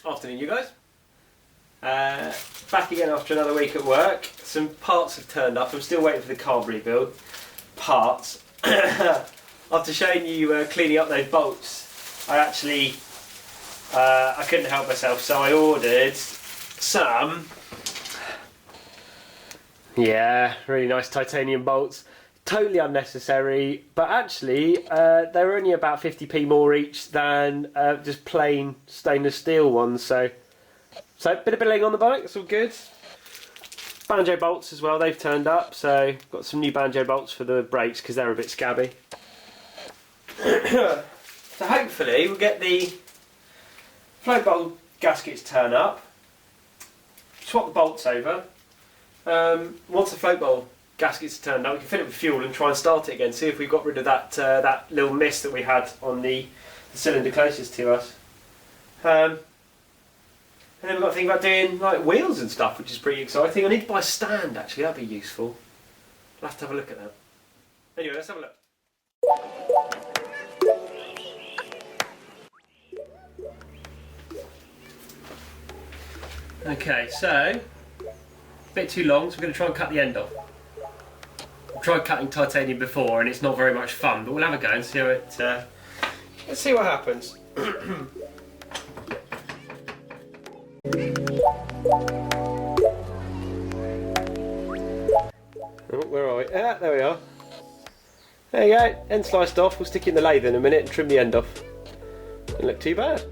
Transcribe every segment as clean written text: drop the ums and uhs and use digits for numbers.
Afternoon, you guys. Back again after another week at work. Some parts have turned up. I'm still waiting for the carb rebuild parts. After showing you cleaning up those bolts, I actually I couldn't help myself, so I ordered some really nice titanium bolts. Totally unnecessary, but actually they were only about 50p more each than just plain stainless steel ones, so a bit of billing on the bike, it's all good. Banjo bolts as well, they've turned up, so got some new banjo bolts for the brakes because they're a bit scabby. So hopefully we'll get the float bolt gaskets turn up, swap the bolts over. Once the float bolt gaskets are turned up, we can fill it with fuel and try and start it again, see if we've got rid of that little mist that we had on the cylinder closest to us. And then we've got to think about doing like wheels and stuff, which is pretty exciting. I need to buy a stand actually, that'd be useful. I'll have to have a look at that. Anyway, let's have a look. Okay, so a bit too long, so we're going to try and cut the end off. I've tried cutting titanium before and it's not very much fun, but we'll have a go and see how it. Let's see what happens. Oh, where are we? Ah, there we are. There you go, end sliced off. We'll stick it in the lathe in a minute and trim the end off. Doesn't look too bad.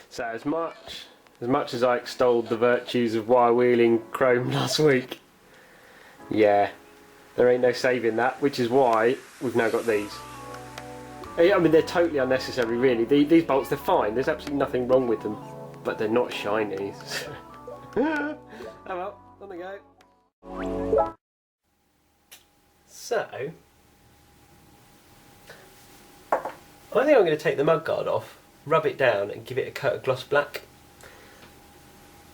So as much as I extolled the virtues of wire wheeling chrome last week, yeah, there ain't no saving that, which is why we've now got these. I mean, they're totally unnecessary really. These bolts, they're fine, there's absolutely nothing wrong with them, but they're not shiny. Oh well, on the go. So, I think I'm going to take the mudguard off, rub it down and give it a coat of gloss black.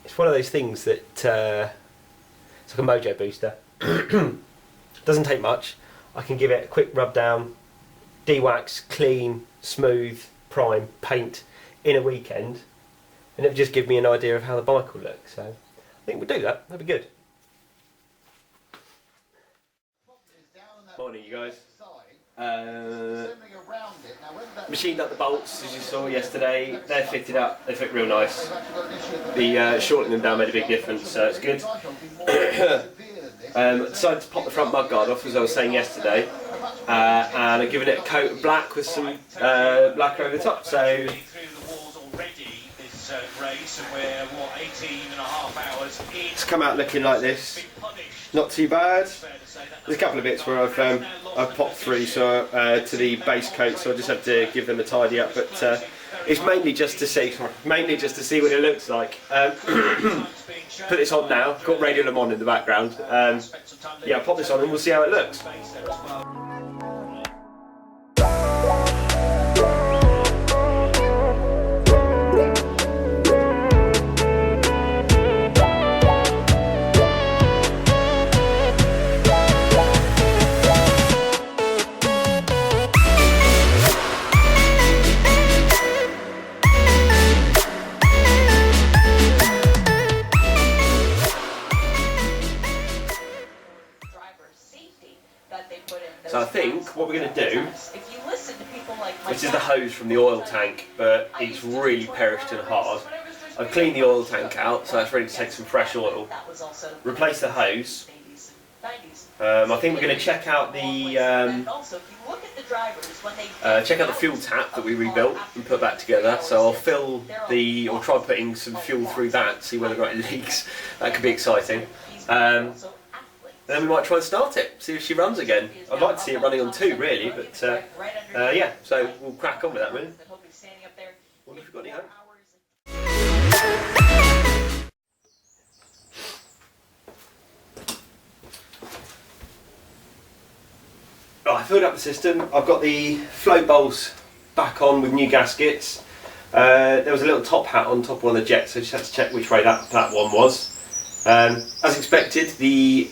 It's one of those things that it's like a mojo booster. Doesn't take much. I can give it a quick rub down, de-wax, clean, smooth, prime, paint in a weekend, and it would just give me an idea of how the bike will look. So I think we'll do that. That'd be good. Morning, you guys. Machined up the bolts as you saw yesterday. They're fitted up, they fit real nice. The shortening them down made a big difference, so it's good. Decided to pop the front mudguard off as I was saying yesterday, and I've given it a coat of black with some black over the top. So it's come out looking like this. Not too bad. There's a couple of bits where I've popped through to the base coat, so I just have to give them a tidy up. But it's mainly just to see what it looks like. Put this on now. Got Radio Le Mans in the background. Yeah, pop this on and we'll see how it looks. So I think what we're going to do, this is the hose from the oil tank, but it's really perished and hard. I've cleaned the oil tank out, so that's ready to take some fresh oil. Replace the hose, I think we're going to check out the fuel tap that we rebuilt and put back together. So I'll try putting some fuel through that, see whether or not it leaks. That could be exciting. And then we might try and start it, see if she runs again. I'd like to see it running on 2 really, but yeah, so we'll crack on with that really. Wonder if we've got any hope. Right, I filled up the system. I've got the float bowls back on with new gaskets. There was a little top hat on top of one of the jets, so I just had to check which way that one was. As expected, the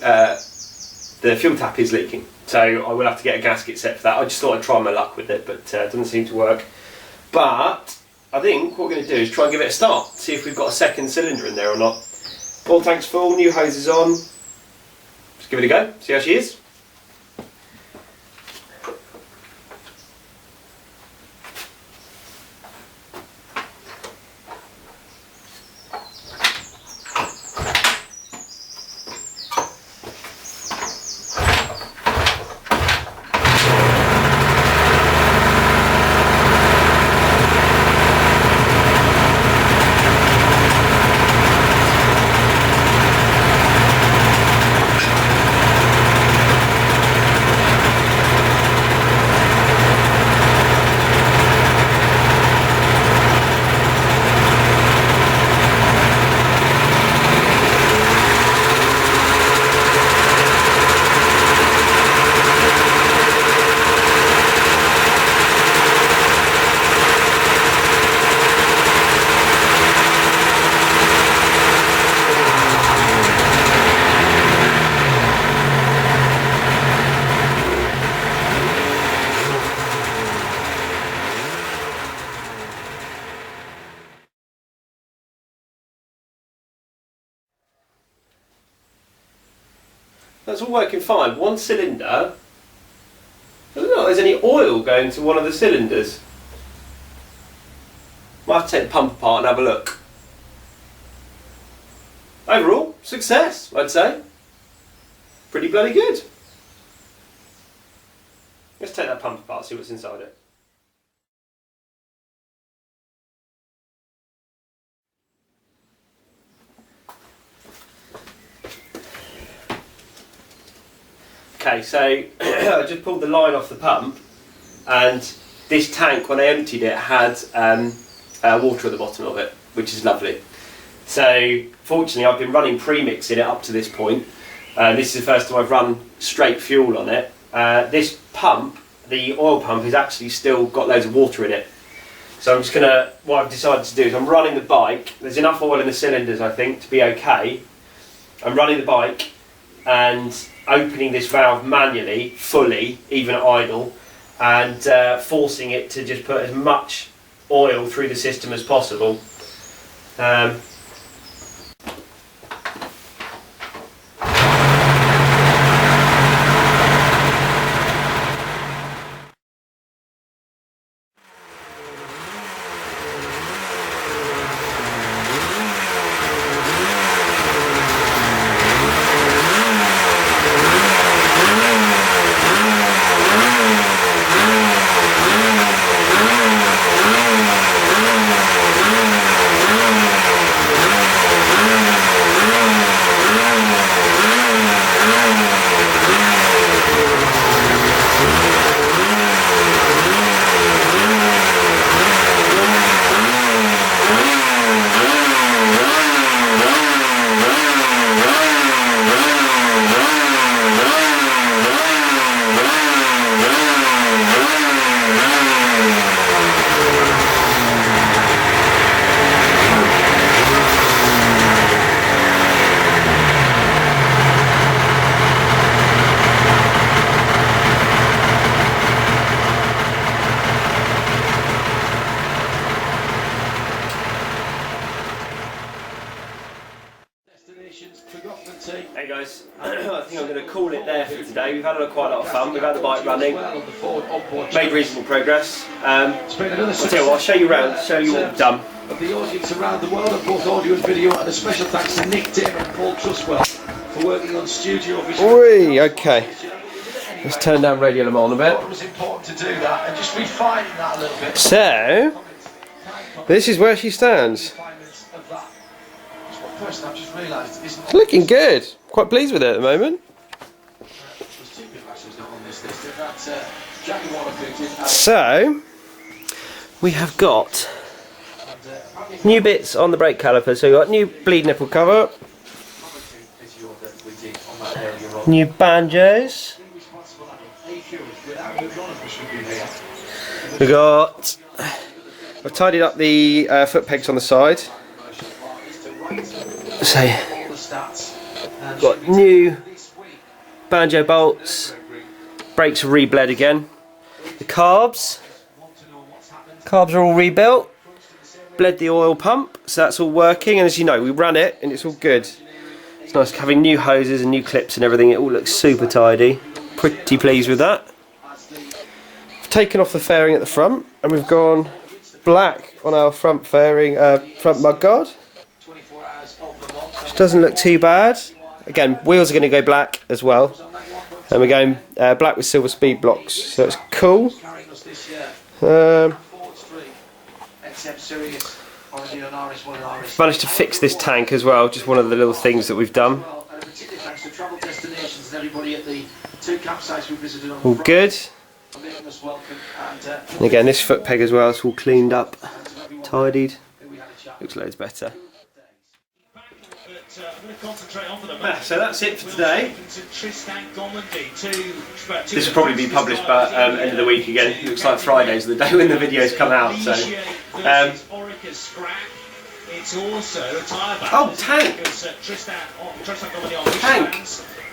fuel tap is leaking, so I will have to get a gasket set for that. I just thought I'd try my luck with it, but it doesn't seem to work. But I think what we're going to do is try and give it a start, see if we've got a second cylinder in there or not. Oil tank's full, new hose is on. Just give it a go, see how she is. That's all working fine. One cylinder, I don't know if there's any oil going to one of the cylinders. Might have to take the pump apart and have a look. Overall, success, I'd say. Pretty bloody good. Let's take that pump apart, see what's inside it. Okay, so I just pulled the line off the pump, and this tank, when I emptied it, had water at the bottom of it, which is lovely. So fortunately I've been running premixing it up to this point. This is the first time I've run straight fuel on it. This pump, the oil pump, has actually still got loads of water in it. So I'm just gonna, what I've decided to do is I'm running the bike. There's enough oil in the cylinders, I think, to be okay. I'm running the bike and opening this valve manually, fully, even at idle, and forcing it to just put as much oil through the system as possible. Hey guys, I think I'm going to call it there for today. We've had quite a lot of fun, we've had the bike running, made reasonable progress. I'll tell you what, I'll show you around, show you what we've done. of the audience around the world of both audio and video, and a special thanks to Nick SImmonds and Paul Trustwell for working on studio visual. Oi, okay. Let's turn down Radio Le Mans a bit. It was important to do that and just refining that a little bit. So, this is where she stands. It's looking good. Quite pleased with it at the moment. So, we have got new bits on the brake caliper. So we've got new bleed nipple cover, new banjos. I've tidied up the foot pegs on the side. So, got new banjo bolts. Brakes are re-bled again. The carbs are all rebuilt. Bled the oil pump, so that's all working. And as you know, we ran it and it's all good. It's nice having new hoses and new clips and everything. It all looks super tidy. Pretty pleased with that. I've taken off the fairing at the front and we've gone black on our front fairing, front mudguard. Which doesn't look too bad. Again, wheels are going to go black as well. And we're going black with silver speed blocks, so it's cool. Managed to fix this tank as well, just one of the little things that we've done. All good. And again, this foot peg as well, it's all cleaned up, tidied, looks loads better. So that's it for today. This will probably be published by end of the week again. It looks like Friday's the day when the videos come out. So, oh, tank! Tank!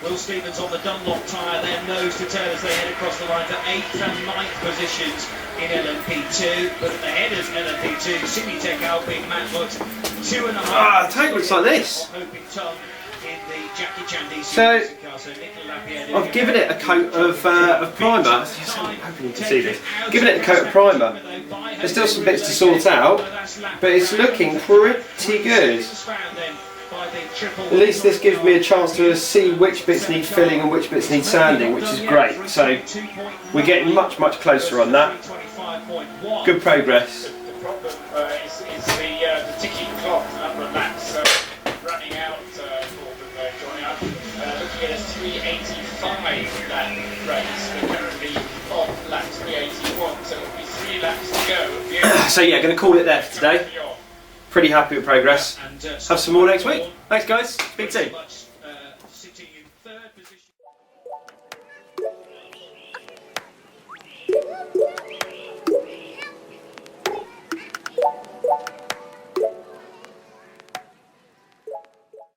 Will Stevens on the Dunlop tyre, then nose to tail as they head across the line to 8th and 9th positions in LMP2. But at the headers LMP2, Simitech Alpine, Matt Woods, 2.5. Ah, the tank looks like this. So, I've given it a coat of primer. I'm hoping you can see this. Given it a coat of primer. There's still some bits to sort out, but it's looking pretty good. At least this gives me a chance to see which bits need filling and which bits need sanding, which is great. So we're getting much closer on that. Good progress. The problem is the ticking clock at the laps running out for them, Johnny. Looking at a 385 lap race. We're currently on lap 381, so it'll be 3 laps to go. So yeah, going to call it there for today. Pretty happy with progress. Have some more next week. Thanks guys, speak soon.